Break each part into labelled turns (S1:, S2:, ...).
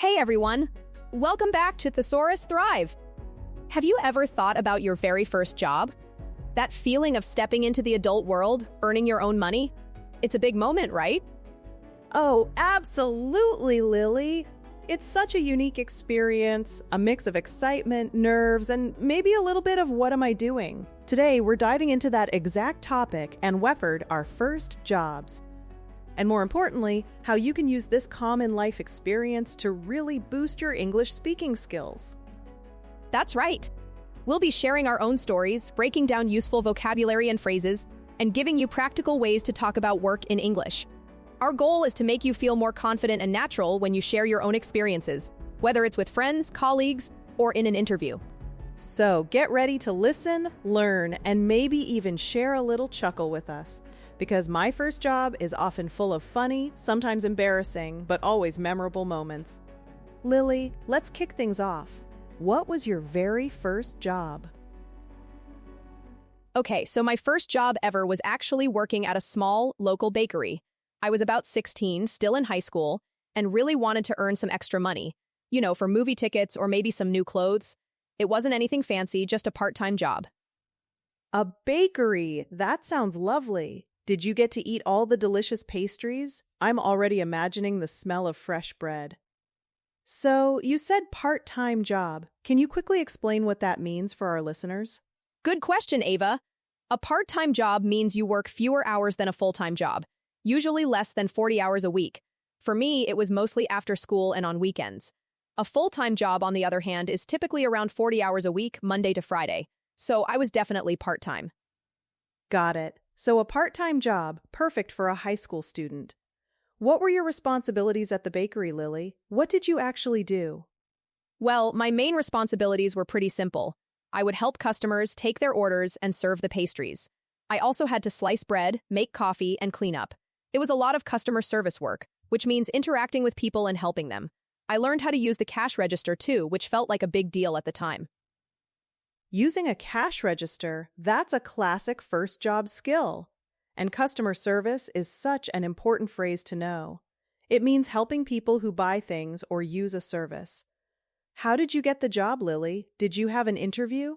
S1: Hey everyone! Welcome back to Thesaurus Thrive! Have you ever thought about your very first job? That feeling of stepping into the adult world, earning your own money? It's a big moment, right?
S2: Oh, absolutely, Lily. It's such a unique experience, a mix of excitement, nerves, and maybe a little bit of what am I doing? Today, we're diving into that exact topic and Weford, our first jobs. And more importantly, how you can use this common life experience to really boost your English speaking skills.
S1: That's right. We'll be sharing our own stories, breaking down useful vocabulary and phrases, and giving you practical ways to talk about work in English. Our goal is to make you feel more confident and natural when you share your own experiences, whether it's with friends, colleagues, or in an interview.
S2: So get ready to listen, learn, and maybe even share a little chuckle with us. Because my first job is often full of funny, sometimes embarrassing, but always memorable moments. Lily, let's kick things off. What was your very first job?
S1: Okay, so my first job ever was actually working at a small, local bakery. I was about 16, still in high school, and really wanted to earn some extra money. For movie tickets or maybe some new clothes. It wasn't anything fancy, just a part-time job.
S2: A bakery! That sounds lovely. Did you get to eat all the delicious pastries? I'm already imagining the smell of fresh bread. So, you said part-time job. Can you quickly explain what that means for our listeners?
S1: Good question, Ava. A part-time job means you work fewer hours than a full-time job, usually less than 40 hours a week. For me, it was mostly after school and on weekends. A full-time job, on the other hand, is typically around 40 hours a week, Monday to Friday. So I was definitely part-time.
S2: Got it. So a part-time job, perfect for a high school student. What were your responsibilities at the bakery, Lily? What did you actually do?
S1: Well, my main responsibilities were pretty simple. I would help customers take their orders and serve the pastries. I also had to slice bread, make coffee, and clean up. It was a lot of customer service work, which means interacting with people and helping them. I learned how to use the cash register too, which felt like a big deal at the time.
S2: Using a cash register, that's a classic first job skill. And customer service is such an important phrase to know. It means helping people who buy things or use a service. How did you get the job, Lily? Did you have an interview?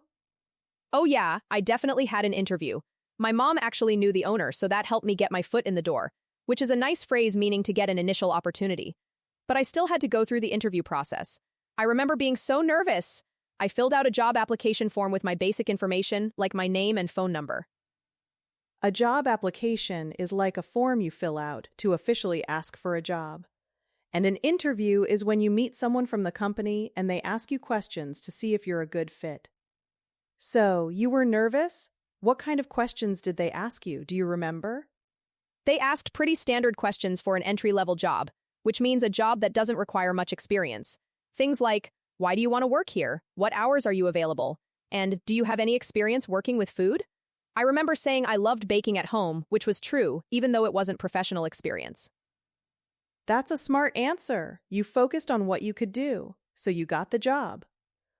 S1: Oh yeah, I definitely had an interview. My mom actually knew the owner, so that helped me get my foot in the door, which is a nice phrase meaning to get an initial opportunity. But I still had to go through the interview process. I remember being so nervous. I filled out a job application form with my basic information, like my name and phone number.
S2: A job application is like a form you fill out to officially ask for a job. And an interview is when you meet someone from the company and they ask you questions to see if you're a good fit. So, you were nervous? What kind of questions did they ask you? Do you remember?
S1: They asked pretty standard questions for an entry-level job, which means a job that doesn't require much experience. Things like, why do you want to work here? What hours are you available? And do you have any experience working with food? I remember saying I loved baking at home, which was true, even though it wasn't professional experience.
S2: That's a smart answer. You focused on what you could do, so you got the job.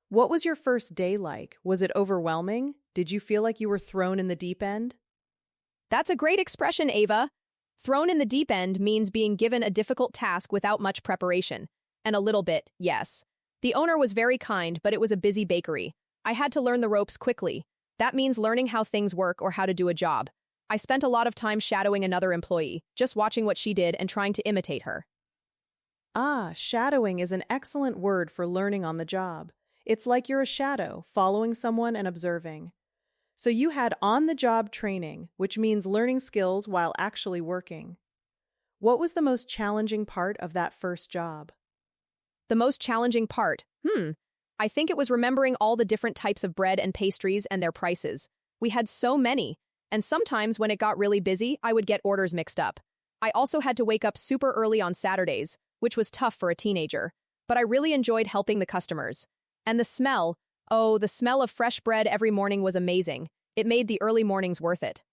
S2: What was your first day like? Was it overwhelming? Did you feel like you were thrown in the deep end?
S1: That's a great expression, Ava. Thrown in the deep end means being given a difficult task without much preparation. And a little bit, yes. The owner was very kind, but it was a busy bakery. I had to learn the ropes quickly. That means learning how things work or how to do a job. I spent a lot of time shadowing another employee, just watching what she did and trying to imitate her.
S2: Shadowing is an excellent word for learning on the job. It's like you're a shadow, following someone and observing. So you had on-the-job training, which means learning skills while actually working. What was the most challenging part of that first job?
S1: The most challenging part? I think it was remembering all the different types of bread and pastries and their prices. We had so many, and sometimes when it got really busy, I would get orders mixed up. I also had to wake up super early on Saturdays, which was tough for a teenager, but I really enjoyed helping the customers. And the smell of fresh bread every morning was amazing. It made the early mornings worth it.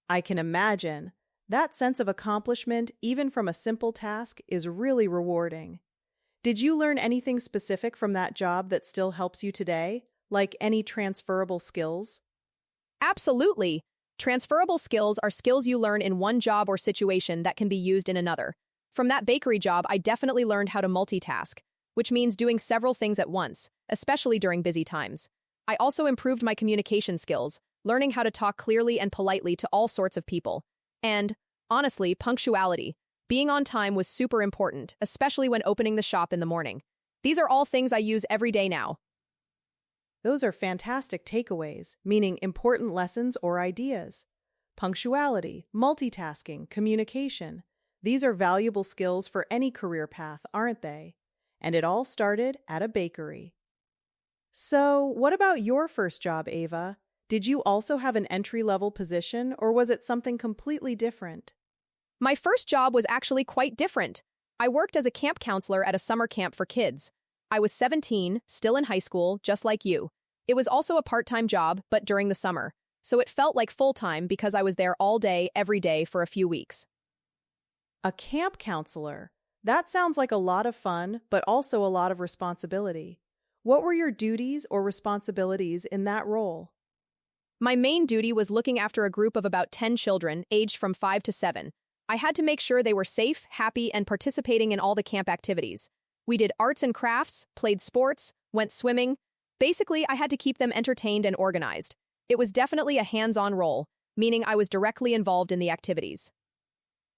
S2: I can imagine. That sense of accomplishment, even from a simple task, is really rewarding. Did you learn anything specific from that job that still helps you today, like any transferable skills?
S1: Absolutely. Transferable skills are skills you learn in one job or situation that can be used in another. From that bakery job, I definitely learned how to multitask, which means doing several things at once, especially during busy times. I also improved my communication skills, learning how to talk clearly and politely to all sorts of people. And, honestly, punctuality. Being on time was super important, especially when opening the shop in the morning. These are all things I use every day now.
S2: Those are fantastic takeaways, meaning important lessons or ideas. Punctuality, multitasking, communication. These are valuable skills for any career path, aren't they? And it all started at a bakery. So, what about your first job, Ava? Did you also have an entry-level position, or was it something completely different?
S1: My first job was actually quite different. I worked as a camp counselor at a summer camp for kids. I was 17, still in high school, just like you. It was also a part-time job, but during the summer. So it felt like full-time because I was there all day, every day for a few weeks.
S2: A camp counselor. That sounds like a lot of fun, but also a lot of responsibility. What were your duties or responsibilities in that role?
S1: My main duty was looking after a group of about 10 children, aged from 5 to 7. I had to make sure they were safe, happy, and participating in all the camp activities. We did arts and crafts, played sports, went swimming. Basically, I had to keep them entertained and organized. It was definitely a hands-on role, meaning I was directly involved in the activities.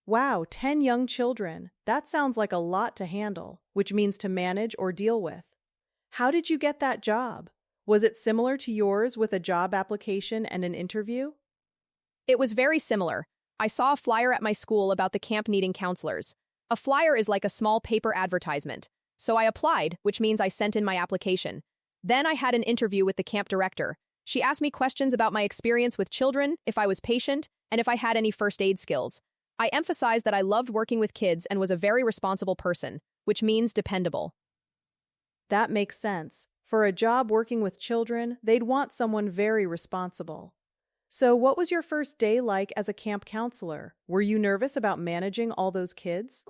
S2: Wow, 10 young children. That sounds like a lot to handle, which means to manage or deal with. How did you get that job? Was it similar to yours with a job application and an interview?
S1: It was very similar. I saw a flyer at my school about the camp needing counselors. A flyer is like a small paper advertisement. So I applied, which means I sent in my application. Then I had an interview with the camp director. She asked me questions about my experience with children, if I was patient, and if I had any first aid skills. I emphasized that I loved working with kids and was a very responsible person, which means dependable.
S2: That makes sense. For a job working with children, they'd want someone very responsible. So, what was your first day like as a camp counselor? Were you nervous about managing all those kids?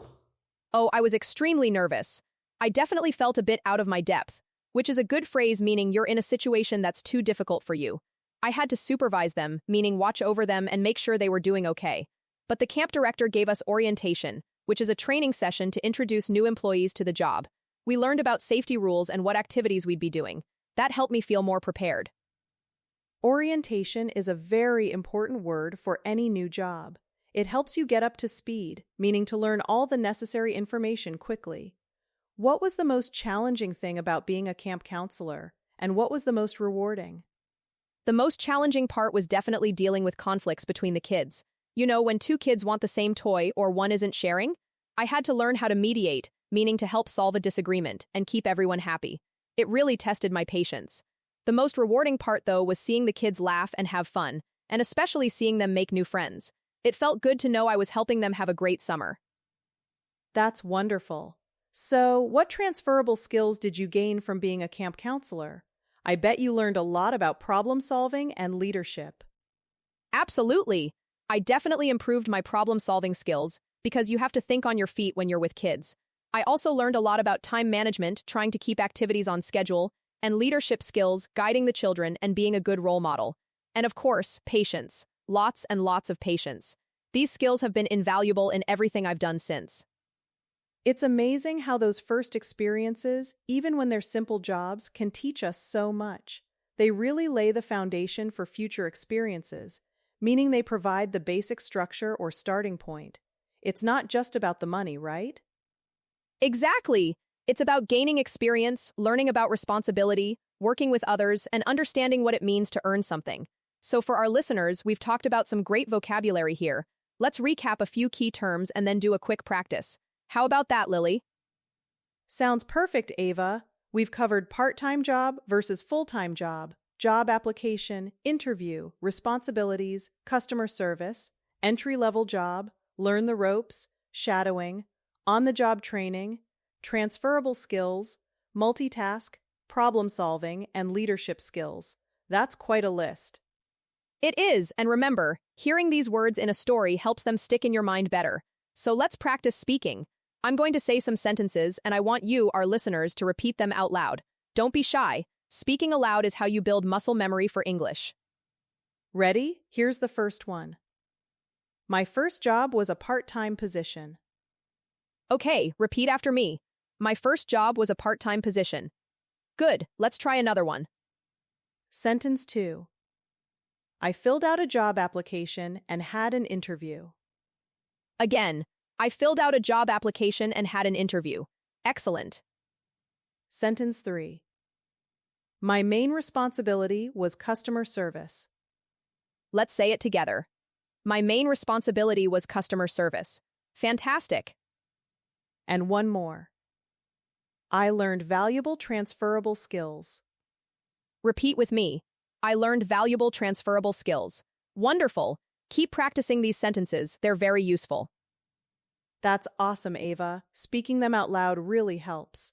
S1: Oh, I was extremely nervous. I definitely felt a bit out of my depth, which is a good phrase meaning you're in a situation that's too difficult for you. I had to supervise them, meaning watch over them and make sure they were doing okay. But the camp director gave us orientation, which is a training session to introduce new employees to the job. We learned about safety rules and what activities we'd be doing. That helped me feel more prepared.
S2: Orientation is a very important word for any new job. It helps you get up to speed, meaning to learn all the necessary information quickly. What was the most challenging thing about being a camp counselor, and what was the most rewarding?
S1: The most challenging part was definitely dealing with conflicts between the kids. You know, when two kids want the same toy or one isn't sharing? I had to learn how to mediate, meaning to help solve a disagreement and keep everyone happy. It really tested my patience. The most rewarding part, though, was seeing the kids laugh and have fun, and especially seeing them make new friends. It felt good to know I was helping them have a great summer.
S2: That's wonderful. So, what transferable skills did you gain from being a camp counselor? I bet you learned a lot about problem solving and leadership.
S1: Absolutely. I definitely improved my problem-solving skills because you have to think on your feet when you're with kids. I also learned a lot about time management, trying to keep activities on schedule, and leadership skills, guiding the children and being a good role model. And of course, patience. Lots and lots of patience. These skills have been invaluable in everything I've done since.
S2: It's amazing how those first experiences, even when they're simple jobs, can teach us so much. They really lay the foundation for future experiences, meaning they provide the basic structure or starting point. It's not just about the money, right?
S1: Exactly. It's about gaining experience, learning about responsibility, working with others, and understanding what it means to earn something. So for our listeners, we've talked about some great vocabulary here. Let's recap a few key terms and then do a quick practice. How about that, Lily?
S2: Sounds perfect, Ava. We've covered part-time job versus full-time job, job application, interview, responsibilities, customer service, entry-level job, learn the ropes, shadowing, on-the-job training, transferable skills, multitask, problem-solving, and leadership skills. That's quite a list.
S1: It is, and remember, hearing these words in a story helps them stick in your mind better. So let's practice speaking. I'm going to say some sentences, and I want you, our listeners, to repeat them out loud. Don't be shy. Speaking aloud is how you build muscle memory for English.
S2: Ready? Here's the first one. My first job was a part-time position.
S1: Okay, repeat after me. My first job was a part-time position. Good, let's try another one.
S2: Sentence 2. I filled out a job application and had an interview.
S1: Again, I filled out a job application and had an interview. Excellent.
S2: Sentence 3. My main responsibility was customer service.
S1: Let's say it together. My main responsibility was customer service. Fantastic.
S2: And one more. I learned valuable transferable skills.
S1: Repeat with me. I learned valuable transferable skills. Wonderful. Keep practicing these sentences, they're very useful.
S2: That's awesome, Ava. Speaking them out loud really helps.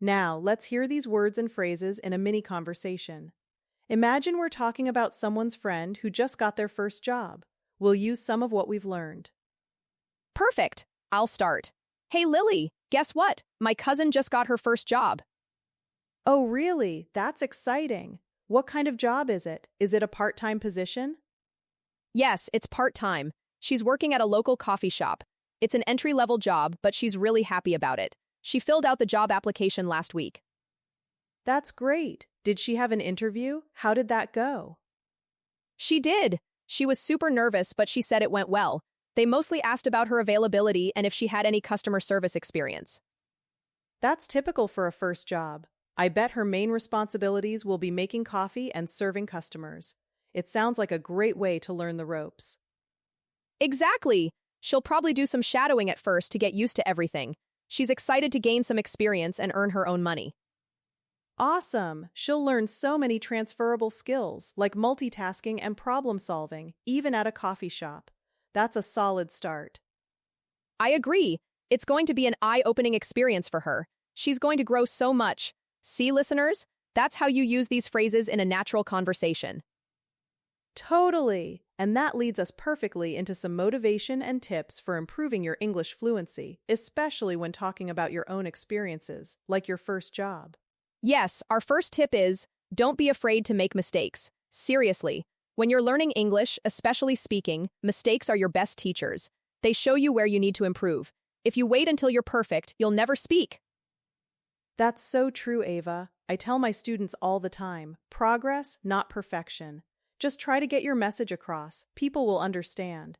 S2: Now, let's hear these words and phrases in a mini conversation. Imagine we're talking about someone's friend who just got their first job. We'll use some of what we've learned.
S1: Perfect. I'll start. Hey, Lily, guess what? My cousin just got her first job.
S2: Oh, really? That's exciting. What kind of job is it? Is it a part-time position?
S1: Yes, it's part-time. She's working at a local coffee shop. It's an entry-level job, but she's really happy about it. She filled out the job application last week.
S2: That's great. Did she have an interview? How did that go?
S1: She did. She was super nervous, but she said it went well. They mostly asked about her availability and if she had any customer service experience.
S2: That's typical for a first job. I bet her main responsibilities will be making coffee and serving customers. It sounds like a great way to learn the ropes.
S1: Exactly. She'll probably do some shadowing at first to get used to everything. She's excited to gain some experience and earn her own money.
S2: Awesome! She'll learn so many transferable skills, like multitasking and problem solving, even at a coffee shop. That's a solid start.
S1: I agree. It's going to be an eye-opening experience for her. She's going to grow so much. See, listeners? That's how you use these phrases in a natural conversation.
S2: Totally! And that leads us perfectly into some motivation and tips for improving your English fluency, especially when talking about your own experiences, like your first job.
S1: Yes, our first tip is, don't be afraid to make mistakes. Seriously, when you're learning English, especially speaking, mistakes are your best teachers. They show you where you need to improve. If you wait until you're perfect, you'll never speak.
S2: That's so true, Ava. I tell my students all the time, progress, not perfection. Just try to get your message across. People will understand.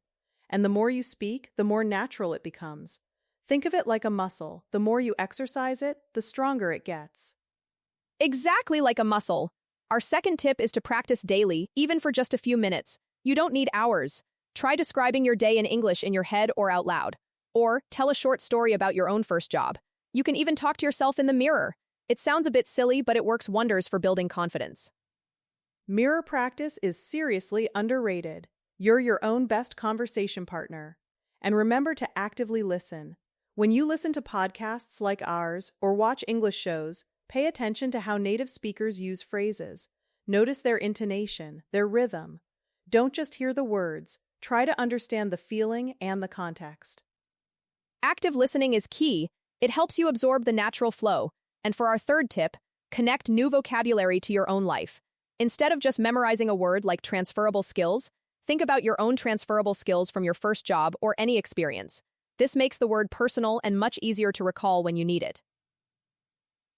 S2: And the more you speak, the more natural it becomes. Think of it like a muscle. The more you exercise it, the stronger it gets.
S1: Exactly like a muscle. Our second tip is to practice daily, even for just a few minutes. You don't need hours. Try describing your day in English in your head or out loud. Or tell a short story about your own first job. You can even talk to yourself in the mirror. It sounds a bit silly, but it works wonders for building confidence.
S2: Mirror practice is seriously underrated. You're your own best conversation partner. And remember to actively listen. When you listen to podcasts like ours or watch English shows, pay attention to how native speakers use phrases. Notice their intonation, their rhythm. Don't just hear the words. Try to understand the feeling and the context.
S1: Active listening is key. It helps you absorb the natural flow. And for our third tip, connect new vocabulary to your own life. Instead of just memorizing a word like transferable skills, think about your own transferable skills from your first job or any experience. This makes the word personal and much easier to recall when you need it.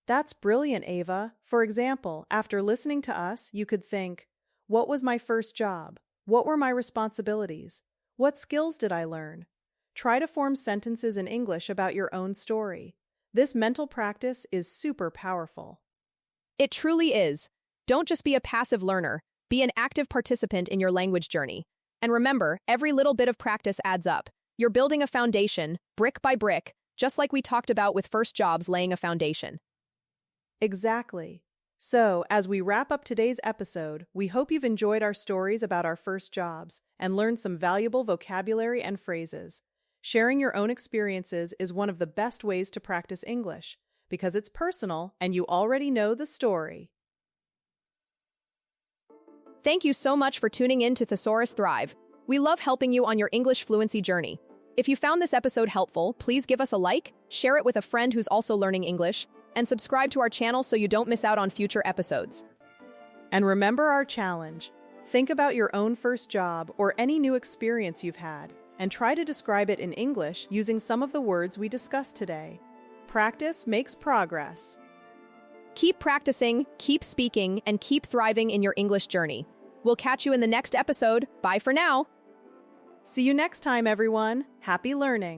S2: That's brilliant, Ava. For example, after listening to us, you could think, what was my first job? What were my responsibilities? What skills did I learn? Try to form sentences in English about your own story. This mental practice is super powerful.
S1: It truly is. Don't just be a passive learner. Be an active participant in your language journey. And remember, every little bit of practice adds up. You're building a foundation, brick by brick, just like we talked about with first jobs laying a foundation.
S2: Exactly. So, as we wrap up today's episode, we hope you've enjoyed our stories about our first jobs and learned some valuable vocabulary and phrases. Sharing your own experiences is one of the best ways to practice English, because it's personal and you already know the story.
S1: Thank you so much for tuning in to Thesaurus Thrive. We love helping you on your English fluency journey. If you found this episode helpful, please give us a like, share it with a friend who's also learning English, and subscribe to our channel so you don't miss out on future episodes.
S2: And remember our challenge. Think about your own first job or any new experience you've had. and try to describe it in English using some of the words we discussed today. Practice makes progress.
S1: Keep practicing, keep speaking, and keep thriving in your English journey. We'll catch you in the next episode. Bye for now.
S2: See you next time, everyone. Happy learning.